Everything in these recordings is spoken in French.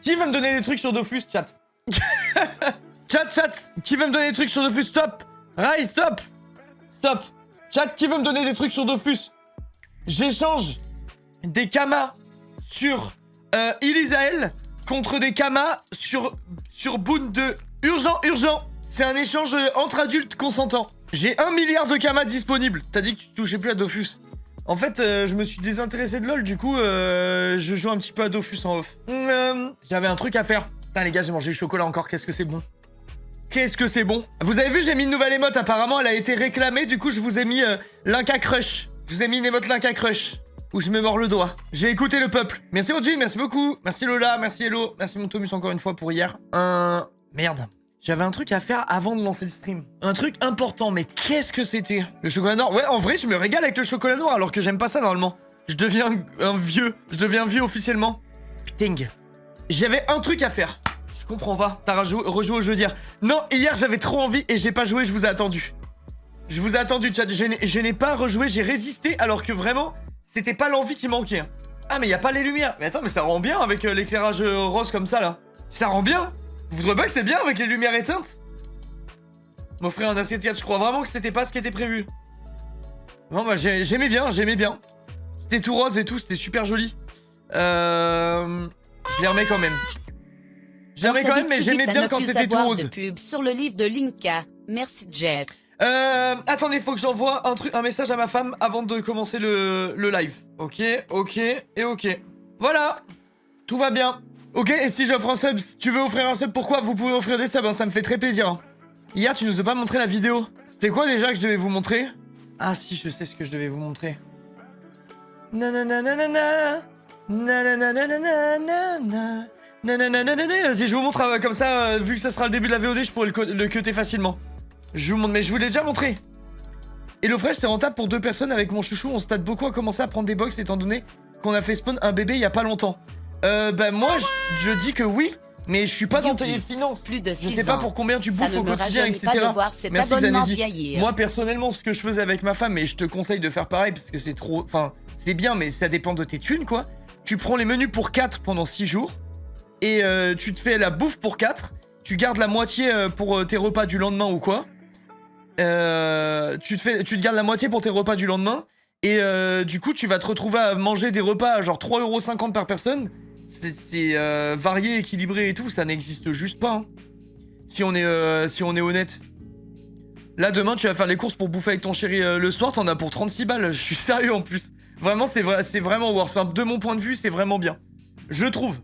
Qui va me donner des trucs sur Dofus, chat? Chat, qui veut me donner des trucs sur Dofus? Stop! Rai, stop! Stop! Chat, qui veut me donner des trucs sur Dofus? J'échange des kamas sur Ilisael contre des kamas sur Boon 2. Urgent! C'est un échange entre adultes consentants. J'ai 1 milliard de kamas disponibles. T'as dit que tu touchais plus à Dofus. En fait, je me suis désintéressé de LoL, du coup, je joue un petit peu à Dofus en off. J'avais un truc à faire. Putain, les gars, j'ai mangé du chocolat encore, qu'est-ce que c'est bon. Qu'est-ce que c'est bon. Vous avez vu, j'ai mis une nouvelle émote, apparemment, elle a été réclamée, du coup, je vous ai mis Linka Crush. Je vous ai mis une émote Linka Crush, où je me mords le doigt. J'ai écouté le peuple. Merci Oji, merci beaucoup. Merci Lola, merci Hello, merci mon Thomas encore une fois pour hier. Merde. J'avais un truc à faire avant de lancer le stream. Un truc important, mais qu'est-ce que c'était? Le chocolat noir. Ouais, en vrai, je me régale avec le chocolat noir alors que j'aime pas ça normalement. Je deviens un vieux. Je deviens vieux officiellement. Putain. J'avais un truc à faire. Je comprends pas. T'as rejoué au jeu d'hier. Non, hier j'avais trop envie et j'ai pas joué, je vous ai attendu. Je vous ai attendu, chat. Je n'ai pas rejoué, j'ai résisté alors que vraiment, c'était pas l'envie qui manquait. Ah, mais y a pas les lumières. Mais attends, mais ça rend bien avec l'éclairage rose comme ça là. Ça rend bien. Vous trouvez pas que c'est bien avec les lumières éteintes? M'offrir un assiette 4, je crois vraiment que c'était pas ce qui était prévu. Non, bah j'aimais bien. C'était tout rose et tout, c'était super joli. Je les remets quand même. Mais j'aimais bien quand c'était tout rose. Pub sur le livre de Linka. Merci Jeff. Attendez, faut que j'envoie un message à ma femme avant de commencer le live. Ok. Voilà. Tout va bien. Ok, et si j'offre un sub, si tu veux offrir un sub, pourquoi? Vous pouvez offrir des subs, hein, ça me fait très plaisir. Hein. Hier, tu nous as pas montré la vidéo. C'était quoi déjà que je devais vous montrer? Ah si, je sais ce que je devais vous montrer. Vas-y, je vous montre comme ça, vu que ça sera le début de la VOD, je pourrais le cutter facilement. Je vous montre, mais je vous l'ai déjà montré. HelloFresh, c'est rentable pour 2 personnes avec mon chouchou. On se tâte beaucoup à commencer à prendre des box étant donné qu'on a fait spawn un bébé il y a pas longtemps. Bah moi, je dis que oui, mais je suis pas dans tes finances. Je sais pas pour combien tu bouffes au quotidien, etc. Merci Xanesi. Moi, personnellement, ce que je faisais avec ma femme, et je te conseille de faire pareil, parce que c'est trop... Enfin, c'est bien, mais ça dépend de tes thunes, quoi. Tu prends les menus pour 4 pendant 6 jours, et tu te fais la bouffe pour 4, tu gardes la moitié pour tes repas du lendemain ou quoi. Tu te gardes la moitié pour tes repas du lendemain, et du coup, tu vas te retrouver à manger des repas à genre 3,50 € par personne. C'est varié, équilibré et tout, ça n'existe juste pas. Hein. Si on est honnête. Là, demain, tu vas faire les courses pour bouffer avec ton chéri le soir, t'en as pour 36 balles. Je suis sérieux en plus. Vraiment, c'est vraiment worth. Enfin, de mon point de vue, c'est vraiment bien. Je trouve.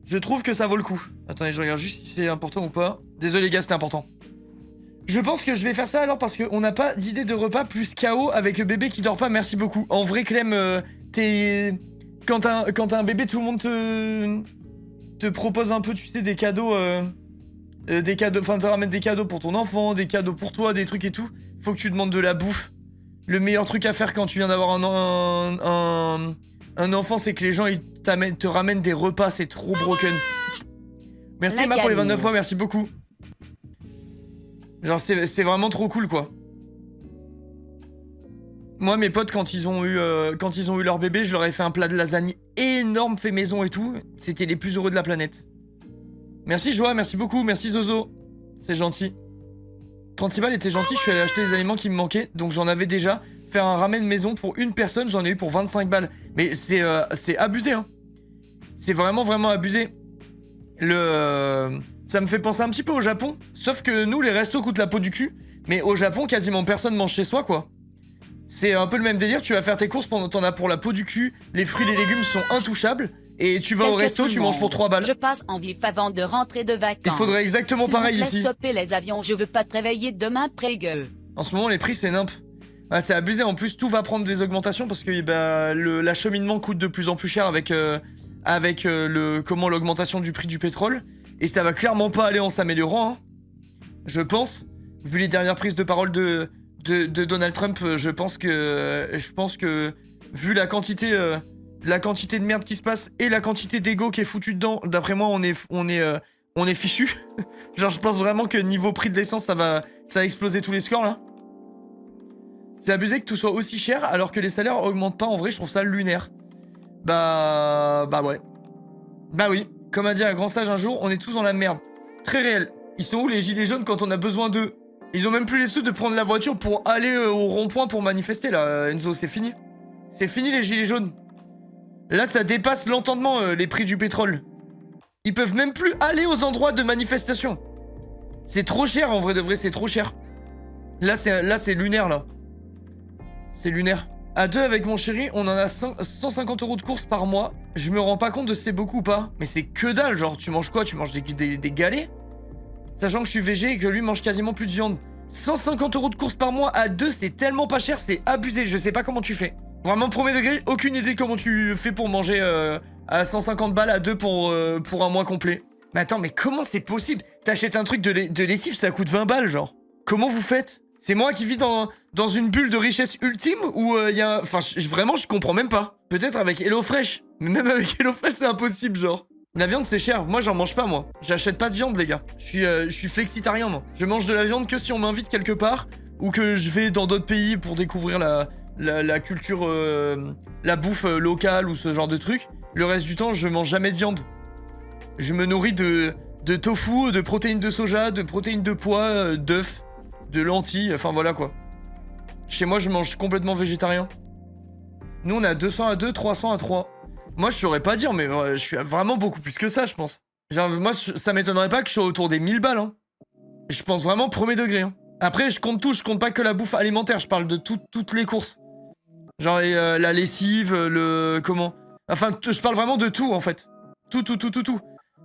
Je trouve que ça vaut le coup. Attendez, je regarde juste si c'est important ou pas. Désolé, les gars, c'était important. Je pense que je vais faire ça alors parce qu'on n'a pas d'idée de repas plus KO avec le bébé qui dort pas. Merci beaucoup. En vrai, Clem, t'es... Quand t'as un bébé, tout le monde te propose un peu, tu sais, des cadeaux, enfin, te ramène des cadeaux pour ton enfant, des cadeaux pour toi, des trucs et tout. Faut que tu demandes de la bouffe. Le meilleur truc à faire quand tu viens d'avoir un enfant, c'est que les gens ils te ramènent des repas, c'est trop broken. Merci Emma pour les 29 mois, merci beaucoup. Genre, c'est vraiment trop cool, quoi. Moi, mes potes, quand ils ont eu leur bébé, je leur ai fait un plat de lasagne énorme, fait maison et tout. C'était les plus heureux de la planète. Merci Joa, merci beaucoup, merci Zozo. C'est gentil. 36 balles était gentil, je suis allé acheter les aliments qui me manquaient, donc j'en avais déjà. Faire un ramen maison pour une personne, j'en ai eu pour 25 balles. Mais c'est abusé, hein. C'est vraiment abusé. Ça me fait penser un petit peu au Japon. Sauf que nous, les restos coûtent la peau du cul. Mais au Japon, quasiment personne mange chez soi, quoi. C'est un peu le même délire, tu vas faire tes courses pendant t'en as pour la peau du cul, les fruits et les légumes sont intouchables, et tu vas au resto, tu manges pour 3 balles. Je passe en vif avant de rentrer de vacances. Il faudrait exactement pareil ici. Stopper les avions, je veux pas te réveiller demain, prégueux. En ce moment, les prix, c'est nimp. Ah, c'est abusé, en plus, tout va prendre des augmentations parce que bah, l'acheminement coûte de plus en plus cher avec l'augmentation du prix du pétrole. Et ça va clairement pas aller en s'améliorant, hein. Je pense, vu les dernières prises de parole de Donald Trump, je pense que vu la quantité de merde qui se passe et la quantité d'ego qui est foutu dedans, d'après moi on est fichu. Genre je pense vraiment que niveau prix de l'essence ça va exploser tous les scores là. C'est abusé que tout soit aussi cher alors que les salaires augmentent pas, en vrai je trouve ça lunaire. Bah ouais. Bah oui. Comme a dit un grand sage un jour, on est tous dans la merde. Très réel. Ils sont où les gilets jaunes quand on a besoin d'eux? Ils ont même plus les sous de prendre la voiture pour aller au rond-point pour manifester là, Enzo, c'est fini. C'est fini les gilets jaunes. Là, ça dépasse l'entendement, les prix du pétrole. Ils peuvent même plus aller aux endroits de manifestation. C'est trop cher, en vrai de vrai, c'est trop cher. Là, c'est lunaire, là. C'est lunaire. À deux, avec mon chéri, on en a 150 € de courses par mois. Je me rends pas compte de si c'est beaucoup ou pas. Mais c'est que dalle, genre, tu manges quoi? Tu manges des galets? Sachant que je suis végé et que lui mange quasiment plus de viande. 150 € de courses par mois à deux, c'est tellement pas cher, c'est abusé. Je sais pas comment tu fais. Vraiment, premier degré, aucune idée comment tu fais pour manger à 150 balles à deux pour un mois complet. Mais attends, mais comment c'est possible? T'achètes un truc de lessive, ça coûte 20 balles, genre. Comment vous faites? C'est moi qui vis dans une bulle de richesse ultime ou il y a... Enfin, vraiment, je comprends même pas. Peut-être avec HelloFresh. Mais même avec HelloFresh, c'est impossible, genre. La viande, c'est cher. Moi, j'en mange pas, moi. J'achète pas de viande, les gars. Je suis flexitarien, moi. Je mange de la viande que si on m'invite quelque part ou que je vais dans d'autres pays pour découvrir la culture, la bouffe locale ou ce genre de truc. Le reste du temps, je mange jamais de viande. Je me nourris de tofu, de protéines de soja, de protéines de pois, d'œufs, de lentilles, enfin voilà quoi. Chez moi, je mange complètement végétarien. Nous, on a 200 à 2, 300 à 3. Moi, je saurais pas dire, mais je suis vraiment beaucoup plus que ça, je pense. Genre, moi, ça m'étonnerait pas que je sois autour des 1000 balles, hein. Je pense vraiment premier degré, hein. Après, je compte tout, je compte pas que la bouffe alimentaire, je parle de toutes les courses. Genre, la lessive, comment... Enfin, je parle vraiment de tout, en fait. Tout.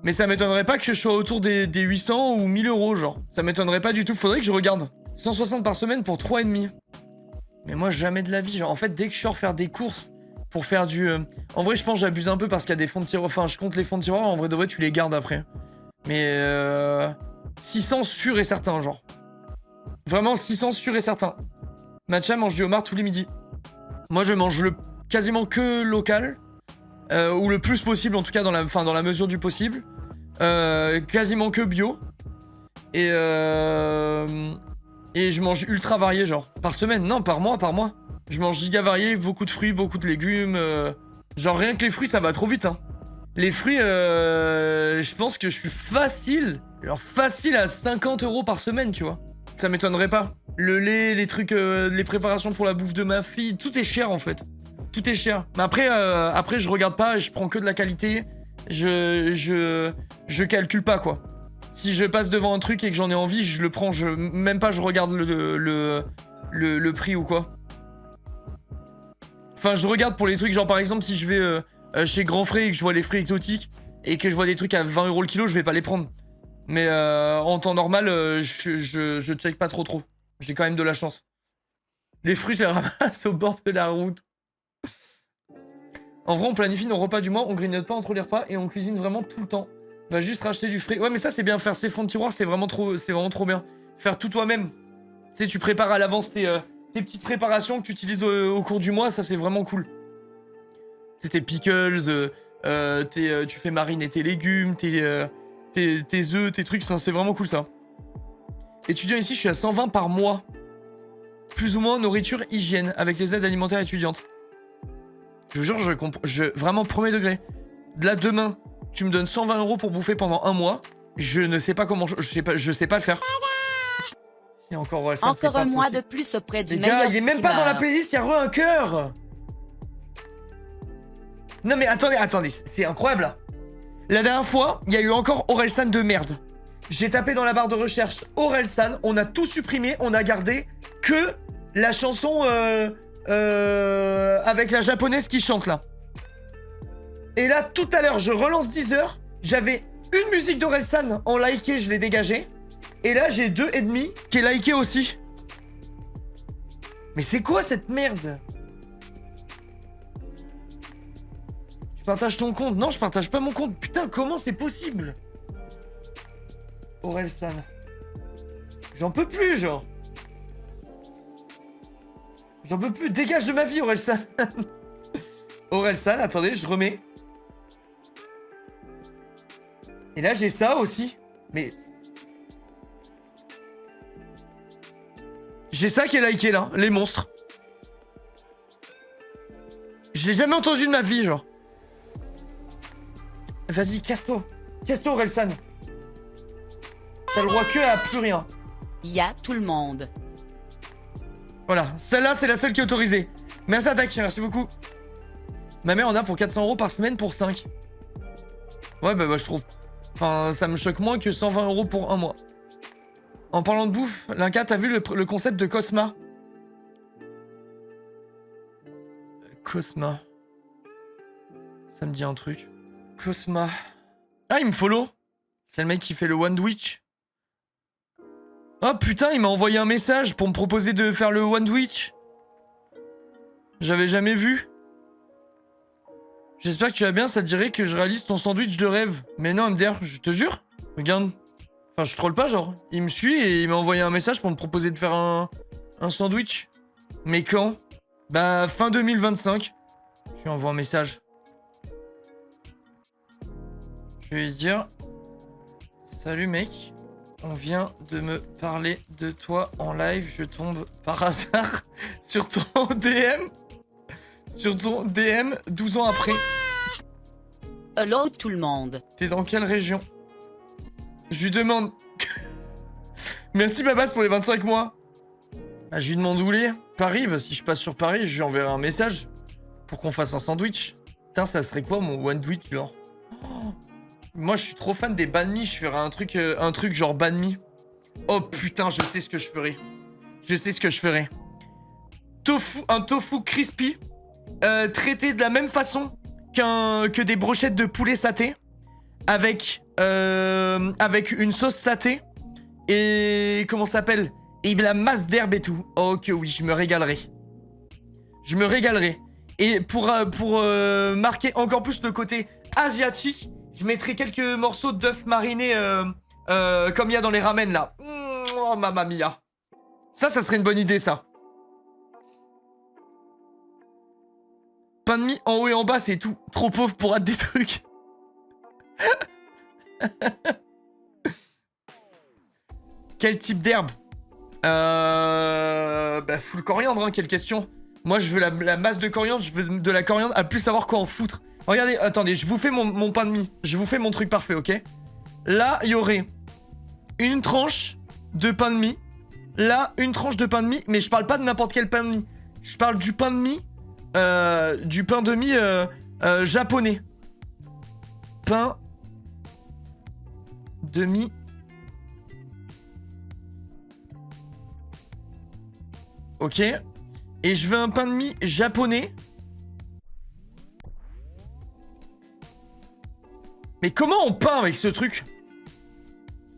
Mais ça m'étonnerait pas que je sois autour des 800 ou 1000 €, genre. Ça m'étonnerait pas du tout, faudrait que je regarde. 160 par semaine pour 3,5. Mais moi, jamais de la vie, genre, en fait, dès que je sors faire des courses pour faire du... En vrai, je pense que j'abuse un peu parce qu'il y a des fonds de tiroir... Enfin, je compte les fonds de tiroir, en vrai de vrai, tu les gardes après. Mais 600 sûr et certain, genre. Vraiment 600 sûr et certain. Matcha mange du homard tous les midis. Moi, je mange quasiment que local. Ou le plus possible, en tout cas dans la mesure du possible. Quasiment que bio. Et je mange ultra varié, genre. Par semaine, non, par mois. Je mange giga varié, beaucoup de fruits, beaucoup de légumes. Genre rien que les fruits, ça va trop vite, hein. Les fruits, je pense que je suis facile à 50 € par semaine, tu vois. Ça m'étonnerait pas. Le lait, les trucs, les préparations pour la bouffe de ma fille, tout est cher en fait. Tout est cher. Mais après je regarde pas, je prends que de la qualité. Je calcule pas quoi. Si je passe devant un truc et que j'en ai envie, je le prends. Même pas je regarde le prix ou quoi. Enfin, je regarde pour les trucs, genre par exemple, si je vais chez Grand Frais et que je vois les fruits exotiques et que je vois des trucs à 20 € le kilo, je vais pas les prendre. Mais en temps normal, je check pas trop. J'ai quand même de la chance. Les fruits, je les ramasse au bord de la route. En vrai, on planifie nos repas du mois, on grignote pas entre les repas et on cuisine vraiment tout le temps. Va juste racheter du frais. Ouais, mais ça, c'est bien. Faire ses fonds de tiroir, c'est vraiment trop bien. Faire tout toi-même. Tu sais, tu prépares à l'avance tes petites préparations que tu utilises au cours du mois, ça, c'est vraiment cool. C'est tes pickles, tu fais mariner tes légumes, tes œufs, tes trucs, c'est vraiment cool, ça. Étudiant ici, je suis à 120 par mois. Plus ou moins nourriture, hygiène, avec les aides alimentaires étudiantes. Je vous jure, vraiment premier degré. De là, demain, tu me donnes 120 € pour bouffer pendant un mois. Je ne sais pas comment, je sais pas le faire. Et encore un mois de plus auprès du les meilleur gars, il est même pas dans la streamer. playlist, il y a un cœur. Non mais attendez, c'est incroyable là. La dernière fois, il y a eu encore Orelsan de merde. J'ai tapé dans la barre de recherche Orelsan, on a tout supprimé, on a gardé que la chanson avec la japonaise qui chante là. Et là, tout à l'heure, je relance Deezer, j'avais une musique d'Orelsan en liké, je l'ai dégagée. Et là, j'ai 2,5 qui est liké aussi. Mais c'est quoi cette merde? Tu partages ton compte? Non, je partage pas mon compte. Putain, comment c'est possible? Orelsan. J'en peux plus, genre. J'en peux plus. Dégage de ma vie, Orelsan. Orelsan, attendez, je remets. Et là, j'ai ça aussi. Mais... j'ai ça qui est liké, là. Les monstres. Je l'ai jamais entendu de ma vie, genre. Vas-y, casse-toi. Casse-toi, Relsan. T'as le droit que à plus rien. Il y a tout le monde. Voilà, celle-là, c'est la seule qui est autorisée. Merci à Tac, merci beaucoup. Ma mère en a pour 400 € par semaine pour 5. Ouais, bah je trouve. Enfin, ça me choque moins que 120 € pour un mois. En parlant de bouffe, Linka, t'as vu le concept de Cosma? Cosma. Ça me dit un truc. Cosma. Ah, il me follow. C'est le mec qui fait le One-Twitch. Oh putain, il m'a envoyé un message pour me proposer de faire le One-Twitch. J'avais jamais vu. J'espère que tu vas bien, ça te dirait que je réalise ton sandwich de rêve. Mais non, MDR, je te jure. Regarde. Enfin, je troll pas, genre. Il me suit et il m'a envoyé un message pour me proposer de faire un sandwich. Mais quand? Bah, fin 2025. Je lui envoie un message. Je vais lui dire... Salut mec. On vient de me parler de toi en live. Je tombe par hasard sur ton DM. Sur ton DM 12 ans après. Hello tout le monde. T'es dans quelle région? Je lui demande... Merci Babas pour les 25 mois. Bah, je lui demande où il est. Paris, bah si je passe sur Paris, je lui enverrai un message. Pour qu'on fasse un sandwich. Putain, ça serait quoi mon one twitch genre? Oh. Moi je suis trop fan des banh mi, je ferais un truc genre banh mi. Oh putain, je sais ce que je ferais. Je sais ce que je ferais. Un tofu crispy. Traité de la même façon que des brochettes de poulet saté. Avec une sauce saté. Et comment ça s'appelle? Et la masse d'herbe et tout. Oh que oui, je me régalerai. Je me régalerai. Et pour marquer encore plus le côté asiatique, je mettrai quelques morceaux d'œufs marinés comme il y a dans les ramen là. Oh mamma mia. Ça serait une bonne idée ça. Pain de mie en haut et en bas, c'est tout. Trop pauvre pour hâte des trucs. Quel type d'herbe? Bah full coriandre, hein, quelle question. Moi je veux la masse de coriandre, je veux de la coriandre à plus savoir quoi en foutre. Regardez, attendez, je vous fais mon pain de mie. Je vous fais mon truc parfait, ok? Là, il y aurait une tranche de pain de mie. Là, une tranche de pain de mie. Mais je parle pas de n'importe quel pain de mie. Je parle du pain de mie. Du pain de mie japonais. Pain de mie. Ok. Et je veux un pain de mie japonais. Mais comment on peint avec ce truc?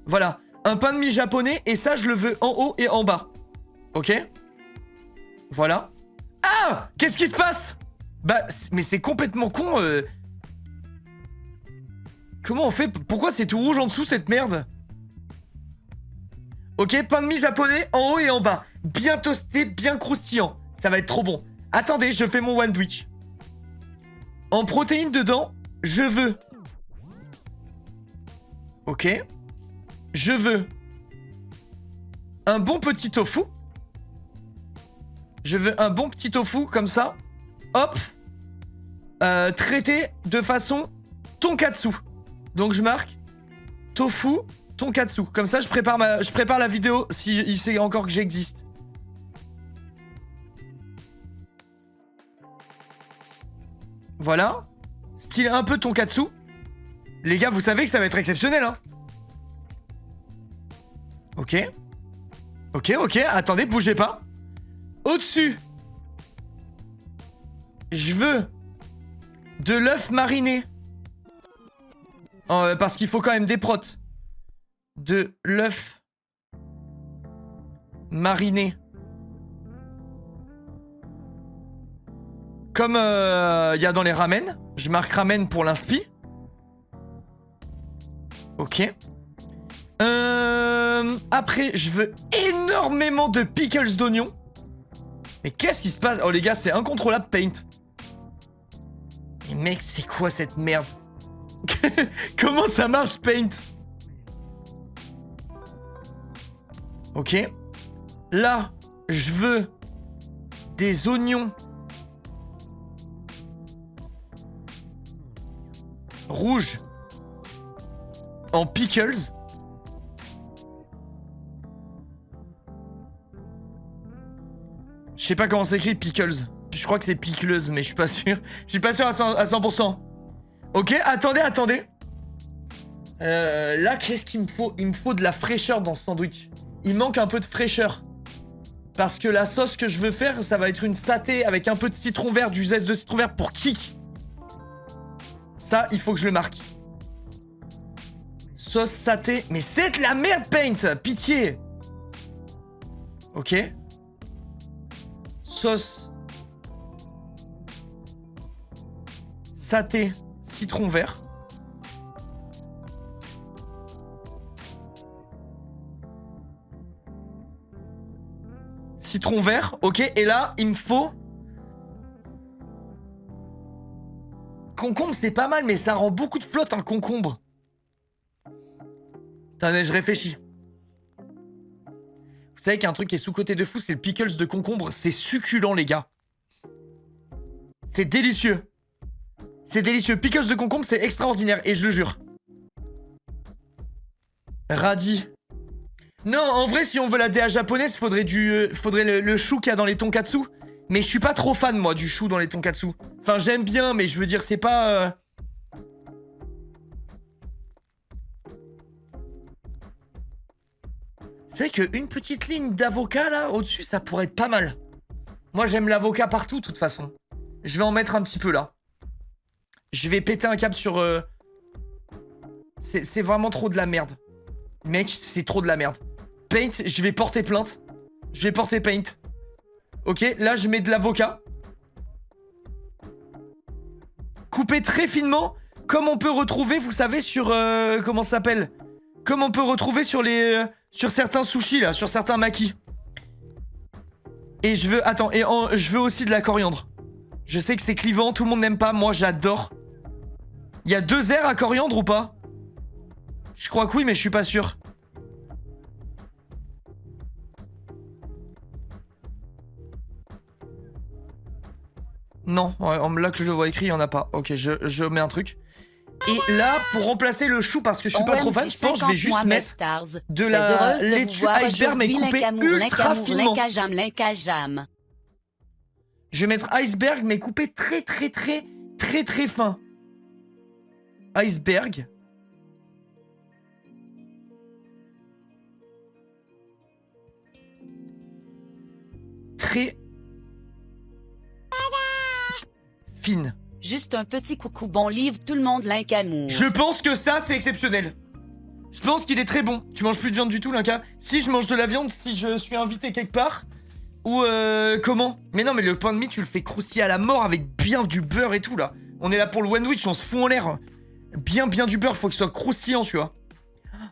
Voilà. Un pain de mie japonais et ça, je le veux en haut et en bas. Ok? Voilà. Ah! Qu'est-ce qui se passe? Bah, mais c'est complètement con. Comment on fait? Pourquoi c'est tout rouge en dessous, cette merde? Ok, pain de mie japonais en haut et en bas. Bien toasté, bien croustillant. Ça va être trop bon. Attendez, je fais mon one twitch. En protéines dedans, je veux... Ok. Je veux... un bon petit tofu. Je veux un bon petit tofu, comme ça. Hop. Traité de façon tonkatsu. Donc je marque tofu tonkatsu. Comme ça, je prépare la vidéo si il sait encore que j'existe. Voilà. Style un peu tonkatsu. Les gars, vous savez que ça va être exceptionnel, hein. Ok. Ok, ok. Attendez, bougez pas. Au-dessus, je veux de l'œuf mariné. Parce qu'il faut quand même des protes. De l'œuf mariné. Comme il y a dans les ramen. Je marque ramen pour l'inspi. Ok. Après, je veux énormément de pickles d'oignons. Mais qu'est-ce qui se passe? Oh les gars, c'est incontrôlable Paint. Mais mec, c'est quoi cette merde? Comment ça marche Paint? Ok. Là, je veux des oignons rouges en pickles. Je sais pas comment s'écrit pickles. Je crois que c'est pickles, mais je suis pas sûr. Je suis pas sûr à 100%. Ok, attendez. Là, qu'est-ce qu'il me faut? Il me faut de la fraîcheur dans ce sandwich. Il manque un peu de fraîcheur. Parce que la sauce que je veux faire, ça va être une saté avec un peu de citron vert, du zeste de citron vert pour kick. Ça, il faut que je le marque. Sauce saté. Mais c'est de la merde, Paint! Pitié! Ok. Sauce saté citron vert. Citron vert, ok. Et là, il me faut... Concombre, c'est pas mal, mais ça rend beaucoup de flotte, un concombre. Attendez, je réfléchis. Vous savez qu'un truc qui est sous-coté de fou, c'est le pickles de concombre. C'est succulent, les gars. C'est délicieux. C'est délicieux. Pickles de concombre, c'est extraordinaire. Et je le jure. Radis. Non, en vrai, si on veut la DA japonaise, faudrait le chou qu'il y a dans les tonkatsu. Mais je suis pas trop fan, moi, du chou dans les tonkatsu. Enfin, j'aime bien, mais je veux dire, c'est pas... C'est vrai qu'une petite ligne d'avocat, là, au-dessus, ça pourrait être pas mal. Moi, j'aime l'avocat partout, de toute façon. Je vais en mettre un petit peu, là. Je vais péter un câble sur... C'est vraiment trop de la merde. Mec, c'est trop de la merde. Paint, je vais porter plainte. Je vais porter Paint. Ok, là, je mets de l'avocat. Coupé très finement, comme on peut retrouver, vous savez, sur... comment ça s'appelle? Comme on peut retrouver sur les... sur certains sushis, là, sur certains makis. Et je veux... Attends, je veux aussi de la coriandre. Je sais que c'est clivant, tout le monde n'aime pas, moi j'adore. Il y a 2 airs à coriandre ou pas? Je crois que oui, mais je suis pas sûr. Non, là que je le vois écrit, il y en a pas. Ok, je mets un truc. Et là, pour remplacer le chou, parce que je suis pas trop fan, je pense que je vais juste mettre de la laitue iceberg, mais coupée ultra finement. Je vais mettre iceberg, mais coupé très fin. Iceberg. Très fine. Juste un petit coucou, bon livre, tout le monde l'incamour. Je pense que ça, c'est exceptionnel. Je pense qu'il est très bon. Tu manges plus de viande du tout, Linka? Si, je mange de la viande si je suis invité quelque part. Ou comment? Mais non, mais le pain de mie, tu le fais croustiller à la mort avec bien du beurre et tout, là. On est là pour le sandwich, on se fout en l'air. Bien du beurre, faut que ce soit croustillant, tu vois.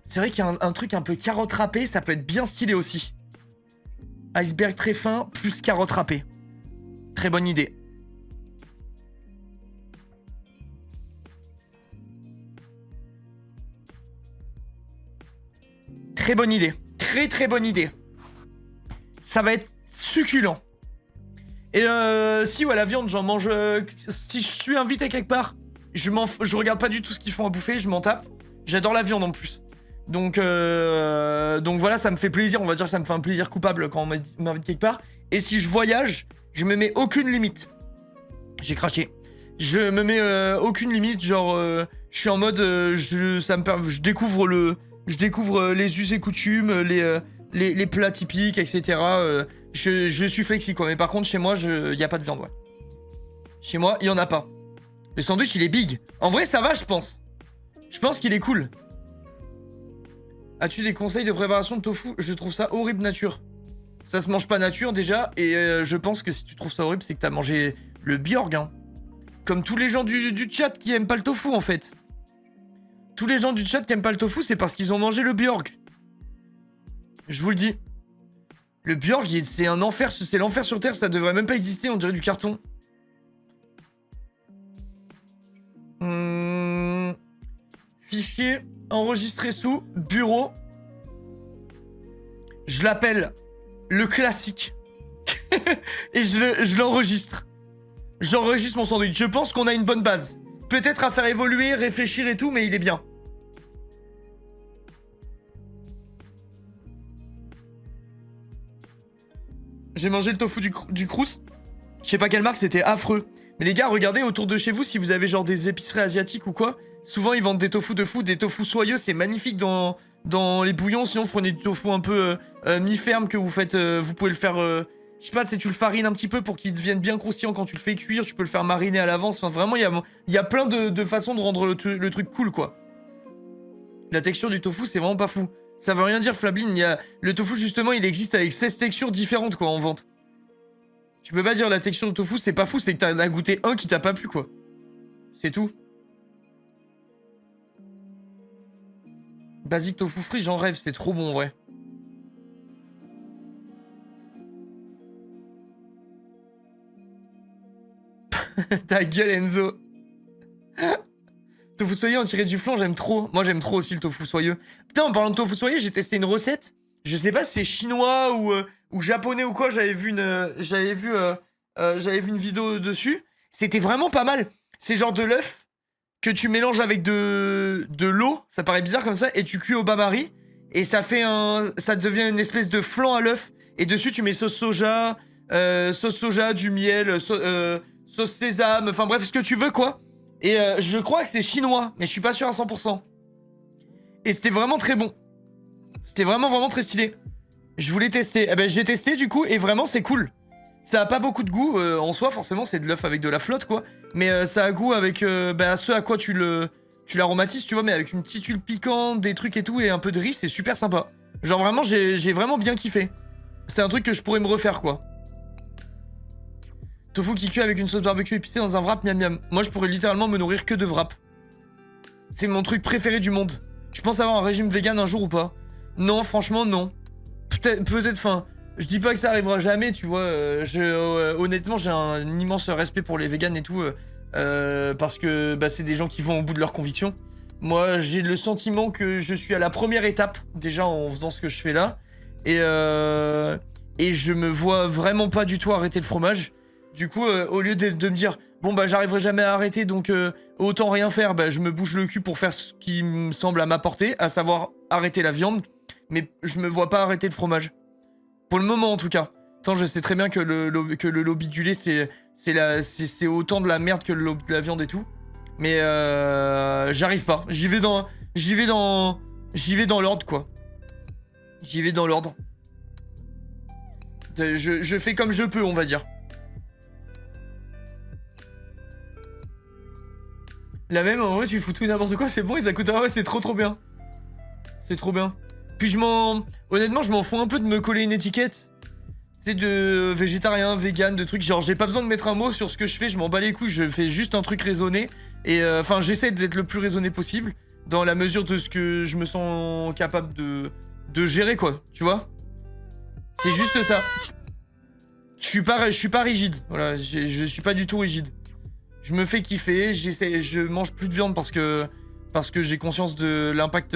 C'est vrai qu'il y a un truc un peu carotte râpée, ça peut être bien stylé aussi. Iceberg très fin, plus carotte râpée. Très bonne idée. Très bonne idée. Très bonne idée. Ça va être succulent. Et si, ouais, la viande, j'en mange... si je suis invité quelque part, je regarde pas du tout ce qu'ils font à bouffer, je m'en tape. J'adore la viande en plus. Donc voilà, ça me fait plaisir. On va dire que ça me fait un plaisir coupable quand on m'invite quelque part. Et si je voyage, je me mets aucune limite. J'ai craché. Je me mets aucune limite, genre... je suis en mode... je découvre les us et coutumes, les plats typiques, etc. Je suis flexi, quoi. Mais par contre, chez moi, y a pas de viande, ouais. Chez moi, il y en a pas. Le sandwich, il est big. En vrai, ça va, je pense. Je pense qu'il est cool. As-tu des conseils de préparation de tofu? Je trouve ça horrible nature. Ça se mange pas nature, déjà. Et je pense que si tu trouves ça horrible, c'est que t'as mangé le Bjorg, hein. Comme tous les gens du chat qui aiment pas le tofu, en fait. Tous les gens du chat qui aiment pas le tofu, c'est parce qu'ils ont mangé le Bjorg. Je vous le dis. Le Bjorg, c'est un enfer, c'est l'enfer sur Terre, ça devrait même pas exister, on dirait du carton. Fichier enregistré sous bureau. Je l'appelle le classique. Et je l'enregistre. J'enregistre mon sandwich. Je pense qu'on a une bonne base. Peut-être à faire évoluer, réfléchir et tout, mais il est bien. J'ai mangé le tofu du Crous. Je sais pas quelle marque, c'était affreux. Mais les gars, regardez autour de chez vous si vous avez genre des épiceries asiatiques ou quoi. Souvent, ils vendent des tofu de fou, des tofu soyeux. C'est magnifique dans les bouillons. Sinon, vous prenez du tofu un peu mi-ferme que vous faites. Vous pouvez le faire... je sais pas, tu le farines un petit peu pour qu'il devienne bien croustillant quand tu le fais cuire. Tu peux le faire mariner à l'avance. Enfin, vraiment, il y a plein de façons de rendre le truc cool, quoi. La texture du tofu, c'est vraiment pas fou. Ça veut rien dire, Flabline. Le tofu, justement, il existe avec 16 textures différentes, quoi, en vente. Tu peux pas dire la texture du tofu, c'est pas fou, c'est que t'en as goûté un qui t'a pas plu, quoi. C'est tout. Basique tofu frit, j'en rêve, c'est trop bon, en vrai. Ta gueule, Enzo. Tofu soyeux en tiré du flanc, j'aime trop. Moi, j'aime trop aussi le tofu soyeux. Putain, en parlant de tofu soyeux, j'ai testé une recette. Je sais pas si c'est chinois ou japonais ou quoi. J'avais vu une vidéo dessus. C'était vraiment pas mal. C'est genre de l'œuf que tu mélanges avec de l'eau. Ça paraît bizarre comme ça. Et tu cuis au bain-marie. Et ça devient une espèce de flan à l'œuf. Et dessus, tu mets sauce soja, du miel, sauce sésame. Enfin bref, ce que tu veux, quoi. Et je crois que c'est chinois, mais je suis pas sûr à 100%. Et c'était vraiment très bon. C'était vraiment très stylé. Je voulais tester. Eh ben j'ai testé du coup, et vraiment c'est cool. Ça a pas beaucoup de goût en soi, forcément c'est de l'œuf avec de la flotte, quoi. Mais ça a goût avec ce à quoi tu l'aromatises, tu vois, mais avec une petite huile piquante, des trucs et tout, et un peu de riz, c'est super sympa. Genre vraiment, j'ai vraiment bien kiffé. C'est un truc que je pourrais me refaire, quoi. Tofu qui cuit avec une sauce barbecue épicée dans un wrap, miam miam. Moi, je pourrais littéralement me nourrir que de wrap. C'est mon truc préféré du monde. Tu penses avoir un régime vegan un jour ou pas? Non, franchement, non. Peut-être, enfin, je dis pas que ça arrivera jamais, tu vois. Honnêtement, j'ai un immense respect pour les vegans et tout, parce que bah, c'est des gens qui vont au bout de leurs convictions. Moi, j'ai le sentiment que je suis à la première étape, déjà en faisant ce que je fais là. Et je me vois vraiment pas du tout arrêter le fromage. Du coup, au lieu de me dire, bon bah j'arriverai jamais à arrêter, donc autant rien faire, bah je me bouge le cul pour faire ce qui me semble à ma portée, à savoir arrêter la viande, mais je me vois pas arrêter le fromage. Pour le moment en tout cas. Tant je sais très bien que le lobby du lait, c'est autant de la merde que le lobby de la viande et tout. Mais j'arrive pas. J'y vais dans l'ordre, quoi. J'y vais dans l'ordre. Je fais comme je peux, on va dire. La même, en vrai, tu fous tout et n'importe quoi, c'est bon, ils coûtent. Ah ouais, c'est trop bien. C'est trop bien. Puis honnêtement, je m'en fous un peu de me coller une étiquette. C'est de végétarien, vegan, de trucs. Genre, j'ai pas besoin de mettre un mot sur ce que je fais, je m'en bats les couilles, je fais juste un truc raisonné. Et enfin, j'essaie d'être le plus raisonné possible, dans la mesure de ce que je me sens capable de gérer, quoi, tu vois. C'est juste ça. Je suis pas rigide, voilà, je suis pas du tout rigide. Je me fais kiffer, je mange plus de viande parce que j'ai conscience de l'impact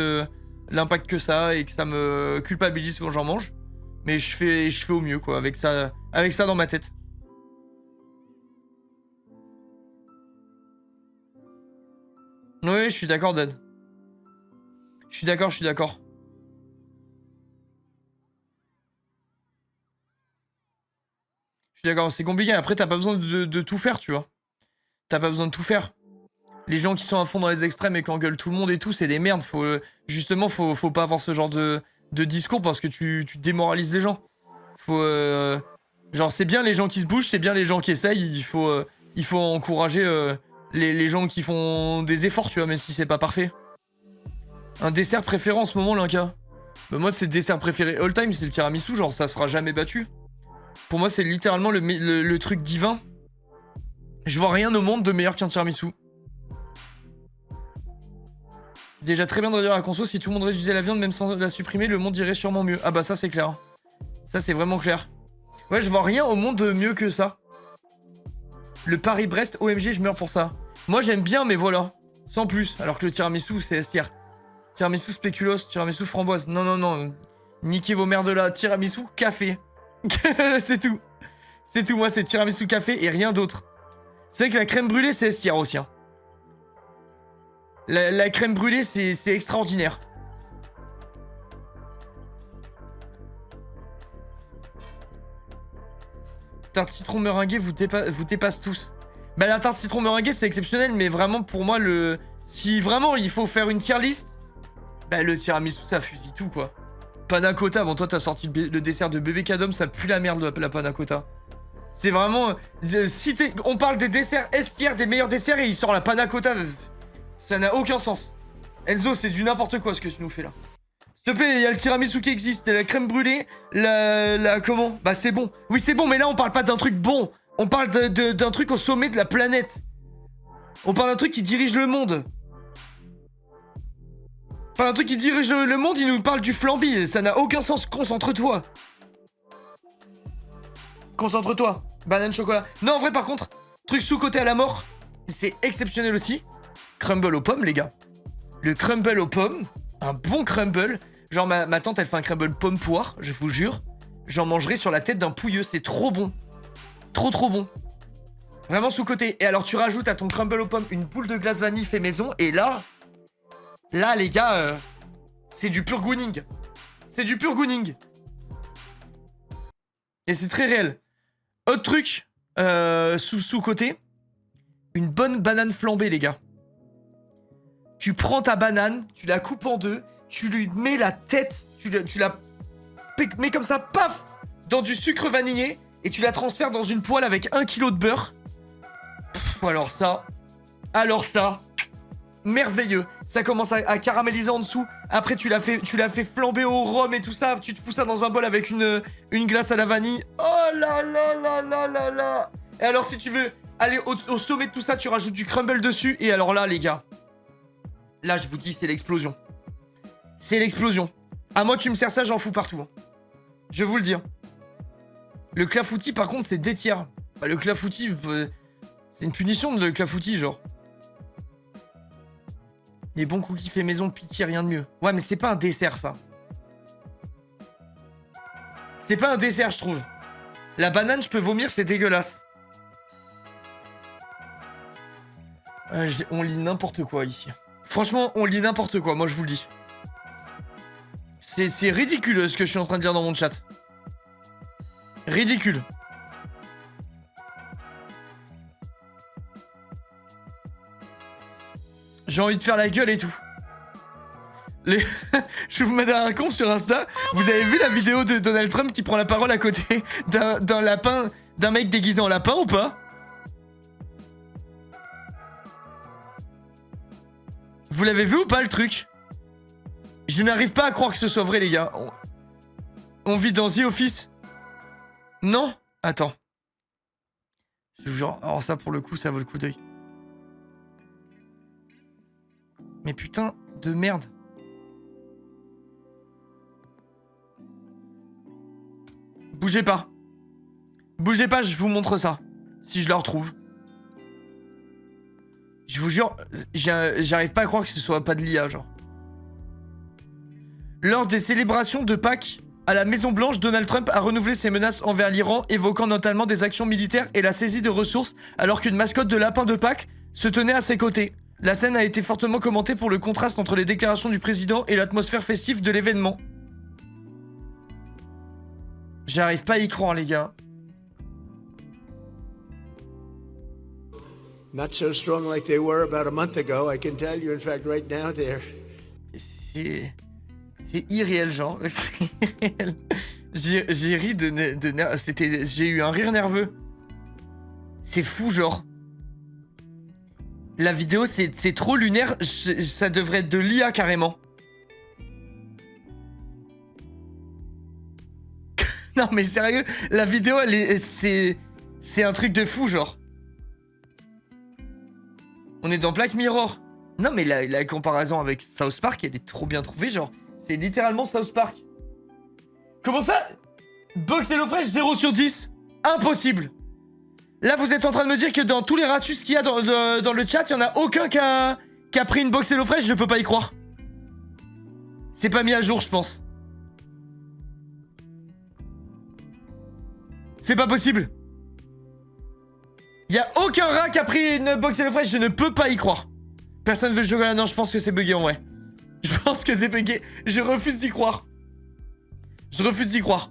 que ça a et que ça me culpabilise quand j'en mange. Mais je fais au mieux, quoi, avec ça dans ma tête. Oui, je suis d'accord, Dad. Je suis d'accord. Je suis d'accord, c'est compliqué. Après, t'as pas besoin de tout faire, tu vois. T'as pas besoin de tout faire. Les gens qui sont à fond dans les extrêmes et qui engueulent tout le monde et tout, c'est des merdes. Justement, faut pas avoir ce genre de discours parce que tu démoralises les gens. Genre, c'est bien les gens qui se bougent, c'est bien les gens qui essayent. Il faut encourager les gens qui font des efforts, tu vois, même si c'est pas parfait. Un dessert préféré en ce moment, Linka? Bah, moi, c'est le dessert préféré all time, c'est le tiramisu. Genre, ça sera jamais battu. Pour moi, c'est littéralement le truc divin. Je vois rien au monde de meilleur qu'un tiramisu. C'est déjà très bien de réduire la conso. Si tout le monde réduisait la viande, même sans la supprimer, le monde irait sûrement mieux. Ah bah ça, c'est clair. Ça, c'est vraiment clair. Ouais, je vois rien au monde de mieux que ça. Le Paris-Brest, OMG, je meurs pour ça. Moi, j'aime bien, mais voilà. Sans plus. Alors que le tiramisu, c'est S-tier. Tiramisu spéculoos, tiramisu framboise. Non. Niquez vos mères de là. Tiramisu café. C'est tout. C'est tout, moi, c'est tiramisu café et rien d'autre. C'est vrai que la crème brûlée, c'est S-tier aussi. Hein. La crème brûlée, c'est extraordinaire. tarte citron meringuée vous dépasse tous. Bah la tarte citron meringuée c'est exceptionnel, mais vraiment pour moi si vraiment il faut faire une tier list, bah le tiramisu ça fusille tout quoi. Panna cotta, bon toi t'as sorti le dessert de bébé Cadom, ça pue la merde la panna cotta. C'est vraiment... Si on parle des desserts S-tier, des meilleurs desserts et il sort la panna cotta, ça n'a aucun sens. Enzo c'est du n'importe quoi ce que tu nous fais là. S'il te plaît, il y a le tiramisu qui existe, la crème brûlée, comment? Bah c'est bon. Oui c'est bon, mais là on parle pas d'un truc bon. On parle d'un truc au sommet de la planète. On parle d'un truc qui dirige le monde. On parle d'un truc qui dirige le monde, il nous parle du flambi. Ça n'a aucun sens, concentre-toi. Concentre-toi. Banane chocolat. Non en vrai par contre, truc sous-côté à la mort, c'est exceptionnel aussi. Crumble aux pommes les gars. Le crumble aux pommes, un bon crumble. Genre ma tante elle fait un crumble pomme poire, je vous jure. J'en mangerai sur la tête d'un pouilleux, c'est trop bon. Trop bon. Vraiment sous-côté. Et alors tu rajoutes à ton crumble aux pommes une boule de glace vanille fait maison. Et là les gars, c'est du pur gooning. C'est du pur gooning. Et c'est très réel. Autre truc, sous-côté, une bonne banane flambée les gars. Tu prends ta banane, tu la coupes en deux, tu lui mets la tête, tu la mets comme ça, paf, dans du sucre vanillé, et tu la transfères dans une poêle avec 1 kg de beurre. Pff, alors ça, merveilleux. Ça commence à caraméliser en dessous. Après, tu l'as fait flamber au rhum et tout ça. Tu te fous ça dans un bol avec une glace à la vanille. Oh là là là là là là. Et alors, si tu veux aller au sommet de tout ça, tu rajoutes du crumble dessus. Et alors là, les gars, là, je vous dis, c'est l'explosion. C'est l'explosion. À moi, tu me sers ça, j'en fous partout. Hein. Je vous le dis. Hein. Le clafoutis, par contre, c'est des tiers. Bah, le clafoutis, c'est une punition de le clafoutis, genre. Les bons cookies fait maison, pitié, rien de mieux. Ouais, mais c'est pas un dessert, ça. C'est pas un dessert, je trouve. La banane, je peux vomir, c'est dégueulasse. On lit n'importe quoi, ici. Franchement, on lit n'importe quoi, moi, je vous le dis. C'est ridicule, ce que je suis en train de dire dans mon chat. Ridicule. J'ai envie de faire la gueule et tout. Je vous mets un compte sur Insta. Vous avez vu la vidéo de Donald Trump qui prend la parole à côté d'un lapin, d'un mec déguisé en lapin ou pas? Vous l'avez vu ou pas le truc? Je n'arrive pas à croire que ce soit vrai les gars. On vit dans The Office? Non? Attends. Je vous jure, alors ça pour le coup ça vaut le coup d'œil. Mais putain de merde. Bougez pas. Bougez pas, je vous montre ça. Si je le retrouve. Je vous jure, j'arrive pas à croire que ce soit pas de l'IA, genre. Lors des célébrations de Pâques à la Maison Blanche, Donald Trump a renouvelé ses menaces envers l'Iran, évoquant notamment des actions militaires et la saisie de ressources, alors qu'une mascotte de lapin de Pâques se tenait à ses côtés. La scène a été fortement commentée pour le contraste entre les déclarations du président et l'atmosphère festive de l'événement. J'arrive pas à y croire, les gars. Not so strong like they were about a month ago, I can tell you. In fact, right now they're... C'est irréel, genre. C'est irréel. J'ai ri j'ai eu un rire nerveux. C'est fou, genre. La vidéo, c'est trop lunaire. Ça devrait être de l'IA, carrément. Non, mais sérieux, la vidéo, c'est un truc de fou, genre. On est dans Black Mirror. Non, mais la comparaison avec South Park, elle est trop bien trouvée, genre. C'est littéralement South Park. Comment ça? Box HelloFresh 0 sur 10. Impossible. Là, vous êtes en train de me dire que dans tous les ratus qu'il y a dans le chat, il n'y en a aucun qui a pris une box HelloFresh, je peux pas y croire. C'est pas mis à jour, je pense. C'est pas possible. Il y a aucun rat qui a pris une box HelloFresh, je ne peux pas y croire. Personne veut jouer là, non, je pense que c'est bugué en vrai. Je pense que c'est bugué. Je refuse d'y croire. Je refuse d'y croire.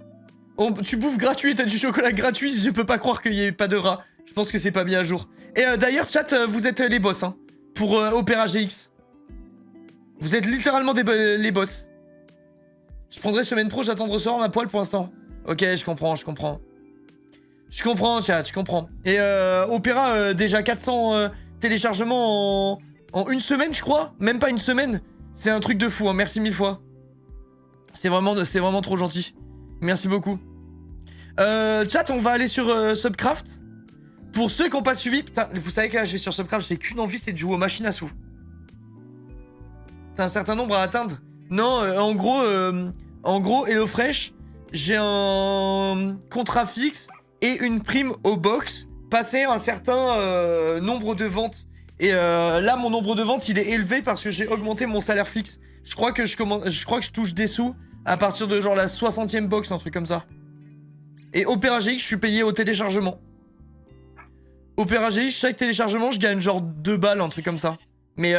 Tu bouffes gratuit, t'as du chocolat gratuit, je peux pas croire qu'il y ait pas de rat. Je pense que c'est pas mis à jour. Et d'ailleurs, chat, vous êtes les boss, hein, pour Opera GX. Vous êtes littéralement les boss. Je prendrai semaine pro, j'attends de recevoir ma poêle pour l'instant. Ok, je comprends. Je comprends, chat, je comprends. Et Opera, déjà 400 téléchargements en une semaine, je crois. Même pas une semaine. C'est un truc de fou, hein. Merci 1000 fois. C'est vraiment trop gentil. Merci beaucoup. Chat, on va aller sur Subcraft. Pour ceux qui n'ont pas suivi, putain, vous savez que là, je vais sur Subcraft, j'ai qu'une envie, c'est de jouer aux machines à sous. T'as un certain nombre à atteindre. Non, en gros, HelloFresh, j'ai un contrat fixe et une prime au box, passer un certain nombre de ventes. Et là, mon nombre de ventes, il est élevé parce que j'ai augmenté mon salaire fixe. Je crois que je touche des sous à partir de genre la 60e box, un truc comme ça. Et Opera GX, je suis payé au téléchargement. Opera GX, chaque téléchargement, je gagne genre 2 balles, un truc comme ça. Mais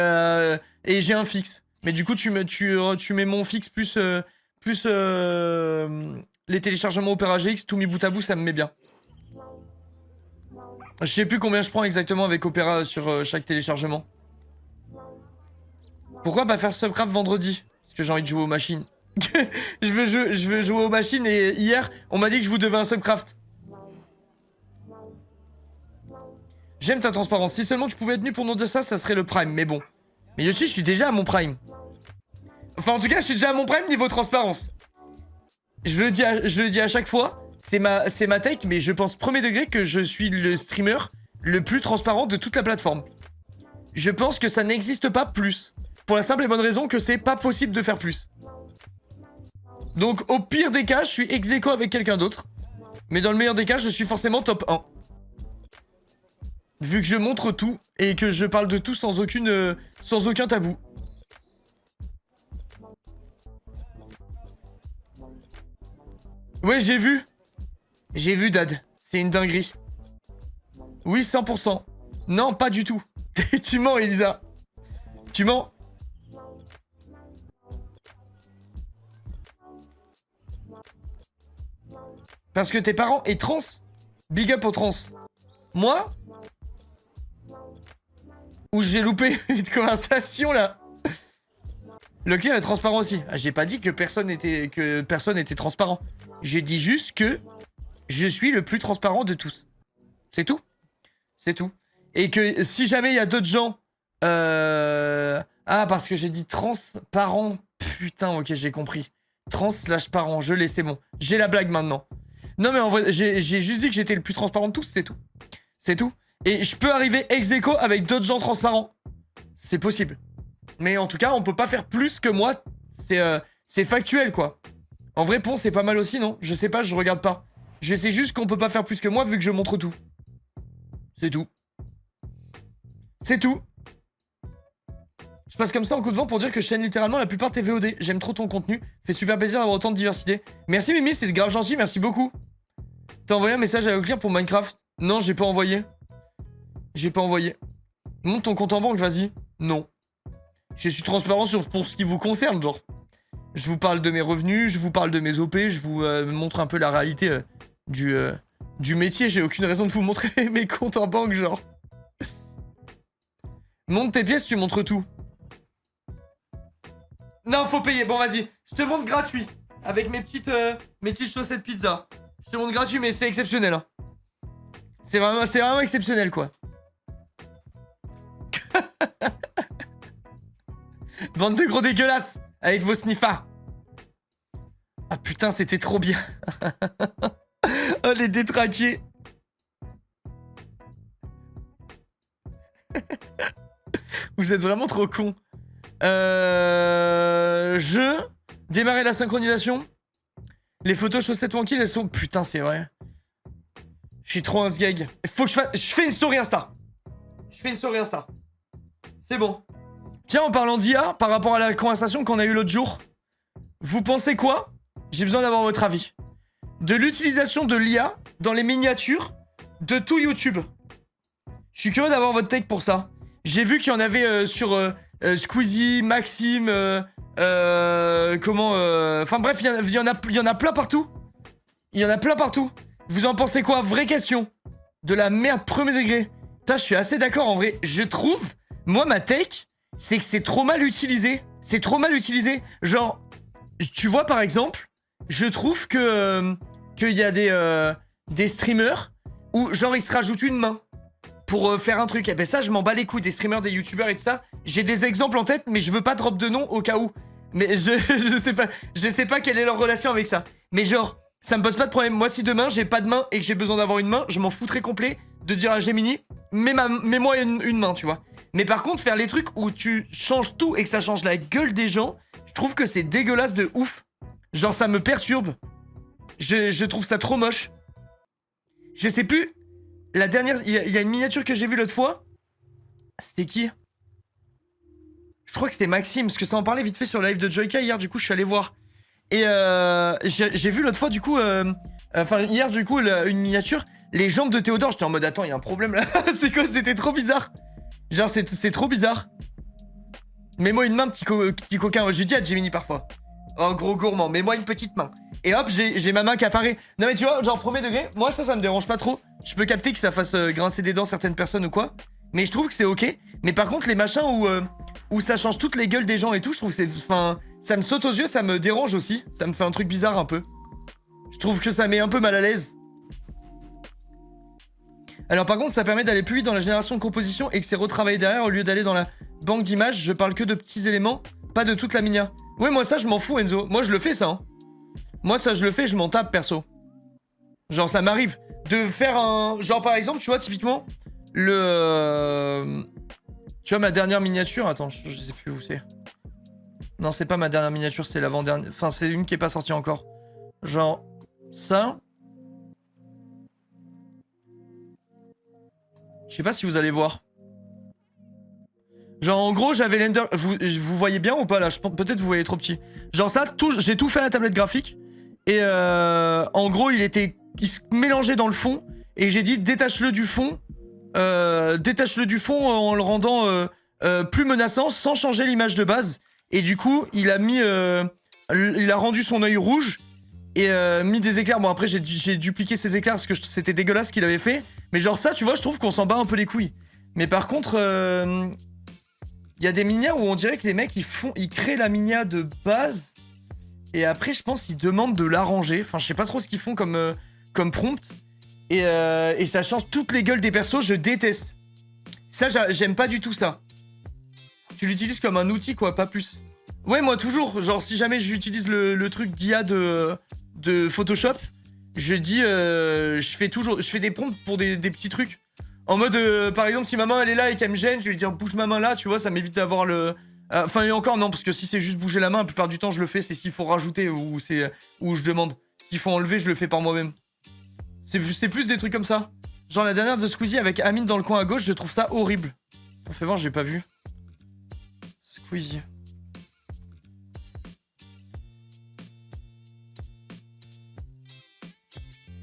et j'ai un fixe. Mais du coup, tu mets mon fixe plus les téléchargements Opera GX, tout mis bout à bout, ça me met bien. Je sais plus combien je prends exactement avec Opera sur chaque téléchargement. Pourquoi pas faire Subcraft vendredi? Parce que j'ai envie de jouer aux machines. je veux jouer aux machines et hier, on m'a dit que je vous devais un Subcraft. J'aime ta transparence. Si seulement tu pouvais être venu pour nous dire ça, ça serait le prime. Mais bon. Mais Yoshi, je suis déjà à mon prime. Enfin, en tout cas, je suis déjà à mon prime niveau transparence. Je le dis à chaque fois. C'est ma take, mais je pense premier degré que je suis le streamer le plus transparent de toute la plateforme. Je pense que ça n'existe pas plus. Pour la simple et bonne raison que c'est pas possible de faire plus. Donc, au pire des cas, je suis ex-aequo avec quelqu'un d'autre. Mais dans le meilleur des cas, je suis forcément top 1. Vu que je montre tout et que je parle de tout sans aucun tabou. Ouais, j'ai vu. J'ai vu, Dad. C'est une dinguerie. Oui, 100%. Non, pas du tout. Tu mens, Elisa. Tu mens. Parce que tes parents est trans. Big up aux trans. Moi? Ou j'ai loupé une conversation, là. Le client est transparent aussi. Ah, j'ai pas dit que personne était transparent. J'ai dit juste que je suis le plus transparent de tous. C'est tout. C'est tout. Et que si jamais il y a d'autres gens... Ah, parce que j'ai dit transparent. Putain, ok, j'ai compris. Trans/parent, je l'ai, c'est bon. J'ai la blague maintenant. Non, mais en vrai, j'ai juste dit que j'étais le plus transparent de tous, c'est tout. C'est tout. Et je peux arriver ex-aequo avec d'autres gens transparents. C'est possible. Mais en tout cas, on peut pas faire plus que moi. C'est factuel, quoi. En vrai, Pont, c'est pas mal aussi, non? Je sais pas, je regarde pas. Je sais juste qu'on peut pas faire plus que moi vu que je montre tout. C'est tout. C'est tout. Je passe comme ça en coup de vent pour dire que je chaîne littéralement la plupart de tes VOD. J'aime trop ton contenu. Fait super plaisir d'avoir autant de diversité. Merci Mimi, c'est grave gentil, merci beaucoup. T'as envoyé un message à Oclear pour Minecraft? Non, j'ai pas envoyé. J'ai pas envoyé. Monte ton compte en banque, vas-y. Non. Je suis transparent pour ce qui vous concerne, genre. Je vous parle de mes revenus, je vous parle de mes OP, je vous montre un peu la réalité du métier. J'ai aucune raison de vous montrer mes comptes en banque, genre. Monte tes pièces, tu montres tout. Non, faut payer. Bon, vas-y. Je te montre gratuit. Avec mes petites chaussettes pizza. Je te montre gratuit, mais c'est exceptionnel. Hein. C'est vraiment exceptionnel, quoi. Bande de gros dégueulasses. Avec vos sniffas. Ah putain, c'était trop bien. Oh, les détraqués. Vous êtes vraiment trop cons. Démarrer la synchronisation. Les photos chaussettes tranquilles, elles sont... Putain, c'est vrai. Je suis trop un sgeg. Faut que je fasse... Je fais une story Insta. C'est bon. Tiens, en parlant d'IA, par rapport à la conversation qu'on a eue l'autre jour, vous pensez quoi? J'ai besoin d'avoir votre avis. De l'utilisation de l'IA dans les miniatures de tout YouTube. Je suis curieux d'avoir votre take pour ça. J'ai vu qu'il y en avait sur Squeezie, Maxime, Enfin bref, il y en a plein partout. Il y en a plein partout. Vous en pensez quoi? Vraie question. De la merde premier degré. Putain, je suis assez d'accord en vrai. Je trouve, moi ma take, c'est que c'est trop mal utilisé. C'est trop mal utilisé. Genre, tu vois par exemple, je trouve que qu'il y a des streamers où genre ils se rajoutent une main pour faire un truc. Et ben ça, je m'en bats les couilles des streamers, des youtubeurs et tout ça. J'ai des exemples en tête, mais je veux pas drop de nom au cas où. Mais je sais pas quelle est leur relation avec ça. Mais genre, ça me pose pas de problème. Moi, si demain j'ai pas de main et que j'ai besoin d'avoir une main, je m'en foutrais complet de dire à Gemini, mets-moi une main, tu vois. Mais par contre, faire les trucs où tu changes tout et que ça change la gueule des gens, je trouve que c'est dégueulasse de ouf. Genre, ça me perturbe. Je trouve ça trop moche. Je sais plus. La dernière... Il y a une miniature que j'ai vue l'autre fois. C'était qui? Je crois que c'était Maxime, parce que ça en parlait vite fait sur le live de Joyka hier, du coup, je suis allé voir. Et j'ai vu l'autre fois, du coup... Enfin, hier, du coup, une miniature. Les jambes de Théodore, j'étais en mode, attends, il y a un problème là. C'est quoi? C'était trop bizarre. Genre, c'est trop bizarre. Mets-moi une main, petit coquin. Je dis à Gemini parfois. Oh, gros gourmand, mets-moi une petite main. Et hop, j'ai ma main qui apparaît. Non mais tu vois, genre premier degré, moi ça me dérange pas trop. Je peux capter que ça fasse grincer des dents certaines personnes ou quoi. Mais je trouve que c'est ok. Mais par contre, les machins où ça change toutes les gueules des gens et tout, je trouve que c'est... Enfin, ça me saute aux yeux, ça me dérange aussi. Ça me fait un truc bizarre un peu. Je trouve que ça met un peu mal à l'aise. Alors par contre, ça permet d'aller plus vite dans la génération de composition et que c'est retravaillé derrière au lieu d'aller dans la banque d'images. Je parle que de petits éléments, pas de toute la minia. Ouais, moi ça, je m'en fous, Enzo. Moi, je le fais, ça. Hein. Moi, ça, je le fais, je m'en tape, perso. Genre, ça m'arrive de faire un... Genre, par exemple, tu vois, typiquement, le... Tu vois, ma dernière miniature... Attends, je sais plus où c'est. Non, c'est pas ma dernière miniature, c'est l'avant-dernière... Enfin, c'est une qui est pas sortie encore. Genre, ça... Je sais pas si vous allez voir. Genre, en gros, j'avais l'ender... Vous voyez bien ou pas, là? Peut-être vous voyez trop petit. Genre ça, j'ai tout fait à la tablette graphique. Et en gros, il se mélangeait dans le fond. Et j'ai dit, détache-le du fond. Détache-le du fond en le rendant plus menaçant, sans changer l'image de base. Et du coup, il a rendu son œil rouge. Et mis des éclairs. Bon, après, j'ai dupliqué ces éclairs parce que c'était dégueulasse ce qu'il avait fait. Mais genre ça, tu vois, je trouve qu'on s'en bat un peu les couilles. Mais par contre... Il y a des minias où on dirait que les mecs, ils créent la minia de base. Et après, je pense qu'ils demandent de l'arranger. Enfin, je sais pas trop ce qu'ils font comme prompt. Et ça change toutes les gueules des persos, je déteste. Ça, j'aime pas du tout ça. Tu l'utilises comme un outil, quoi, pas plus. Ouais, moi, toujours. Genre, si jamais j'utilise le truc d'IA de Photoshop, je dis... je fais des prompts pour des petits trucs. En mode, par exemple, si ma main elle est là et qu'elle me gêne, je vais lui dire bouge ma main là, tu vois, ça m'évite d'avoir le... Enfin, et encore, non, parce que si c'est juste bouger la main, la plupart du temps, je le fais, c'est s'il faut rajouter ou je demande. S'il faut enlever, je le fais par moi-même. C'est plus des trucs comme ça. Genre la dernière de Squeezie avec Amine dans le coin à gauche, je trouve ça horrible. Attends, fais voir, j'ai pas vu. Squeezie.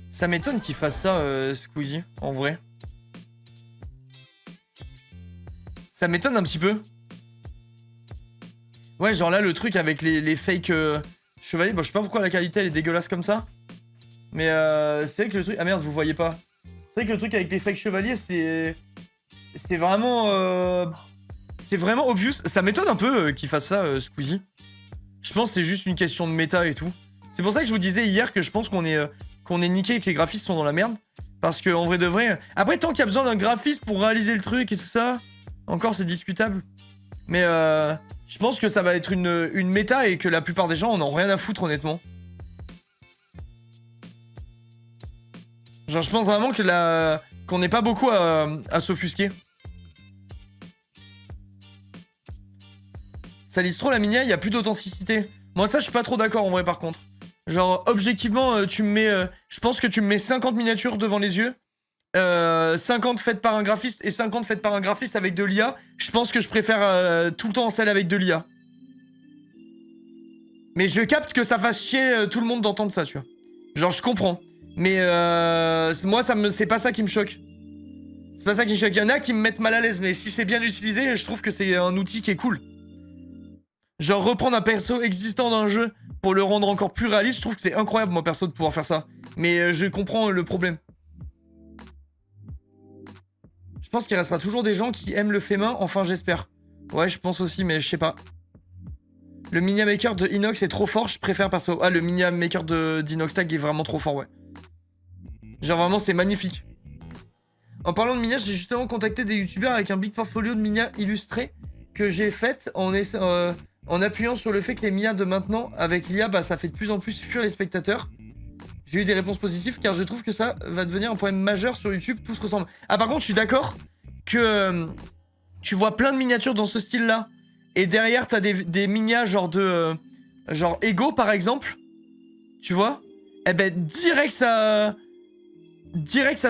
Ça m'étonne qu'il fasse ça, Squeezie, en vrai. Ça m'étonne un petit peu. Ouais, genre là, le truc avec les fake chevaliers. Bon, je sais pas pourquoi la qualité, elle est dégueulasse comme ça. Mais c'est vrai que le truc... Ah merde, vous voyez pas. C'est vrai que le truc avec les fake chevaliers, c'est vraiment... C'est vraiment obvious. Ça m'étonne un peu qu'il fasse ça, Squeezie. Je pense que c'est juste une question de méta et tout. C'est pour ça que je vous disais hier que je pense qu'on est niqué et que les graphistes sont dans la merde. Parce qu'en vrai de vrai... Après, tant qu'il y a besoin d'un graphiste pour réaliser le truc et tout ça... Encore, c'est discutable. Mais je pense que ça va être une méta et que la plupart des gens en ont rien à foutre, honnêtement. Genre, je pense vraiment que qu'on n'est pas beaucoup à s'offusquer. Ça lise trop la minia, il n'y a plus d'authenticité. Moi, ça, je suis pas trop d'accord en vrai, par contre. Genre, objectivement, tu me mets... je pense que tu me mets 50 miniatures devant les yeux. 50 faites par un graphiste et 50 faites par un graphiste avec de l'IA, je pense que je préfère tout le temps celle avec de l'IA. Mais je capte que ça fasse chier tout le monde d'entendre ça, tu vois. Genre, je comprends. Mais moi, c'est pas ça qui me choque. C'est pas ça qui me choque. Il y en a qui me mettent mal à l'aise, mais si c'est bien utilisé, je trouve que c'est un outil qui est cool. Genre, reprendre un perso existant d'un jeu pour le rendre encore plus réaliste, je trouve que c'est incroyable, moi, perso, de pouvoir faire ça. Mais je comprends le problème. Je pense qu'il restera toujours des gens qui aiment le fait main, enfin, j'espère. Ouais, je pense aussi, mais je sais pas. Le Minia Maker de Inox est trop fort, je préfère perso. Ah, le Minia Maker d'Inox Tag est vraiment trop fort, ouais. Genre, vraiment, c'est magnifique. En parlant de Minia, j'ai justement contacté des youtubeurs avec un big portfolio de Minia illustré que j'ai fait en appuyant sur le fait que les Minia de maintenant, avec l'IA, bah, ça fait de plus en plus fuir les spectateurs. J'ai eu des réponses positives car je trouve que ça va devenir un problème majeur sur YouTube, tout se ressemble. Ah, par contre, je suis d'accord que tu vois plein de miniatures dans ce style-là. Et derrière, t'as des Minia genre genre Ego, par exemple. Tu vois? Eh ben, direct, ça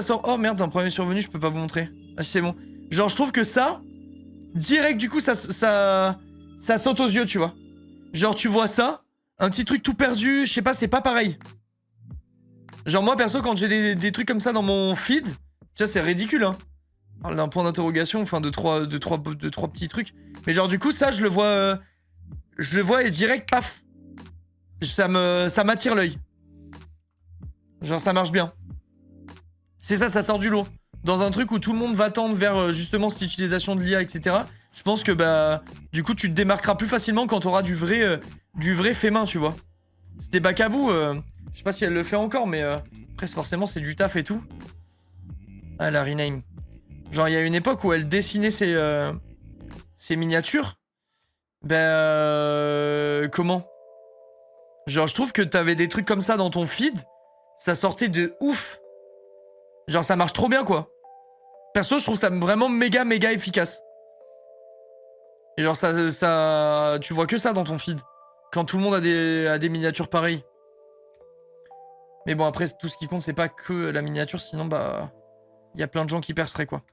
sort... Oh, merde, un problème survenu, je peux pas vous montrer. Ah, si, c'est bon. Genre, je trouve que ça... Direct, du coup, ça saute aux yeux, tu vois. Genre, tu vois ça, un petit truc tout perdu, je sais pas, c'est pas pareil. Genre, moi, perso, quand j'ai des trucs comme ça dans mon feed, tu vois, c'est ridicule, hein. On parle d'un point d'interrogation, enfin, de trois petits trucs. Mais genre, du coup, ça, je le vois et direct, paf. Ça m'attire l'œil. Genre, ça marche bien. C'est ça, ça sort du lot. Dans un truc où tout le monde va tendre vers, justement, cette utilisation de l'IA, etc. Je pense que, bah, du coup, tu te démarqueras plus facilement quand t'auras du vrai fait main, tu vois. C'était Bacabou, je sais pas si elle le fait encore, mais après, forcément, c'est du taf et tout. Ah, la rename. Genre, il y a une époque où elle dessinait ses miniatures. Comment? Genre, je trouve que t'avais des trucs comme ça dans ton feed, ça sortait de ouf. Genre, ça marche trop bien, quoi. Perso, je trouve ça vraiment méga efficace. Et genre, tu vois que ça dans ton feed. Quand tout le monde a des miniatures pareilles. Mais bon, après, tout ce qui compte, c'est pas que la miniature, sinon, bah... Il y a plein de gens qui perceraient, quoi.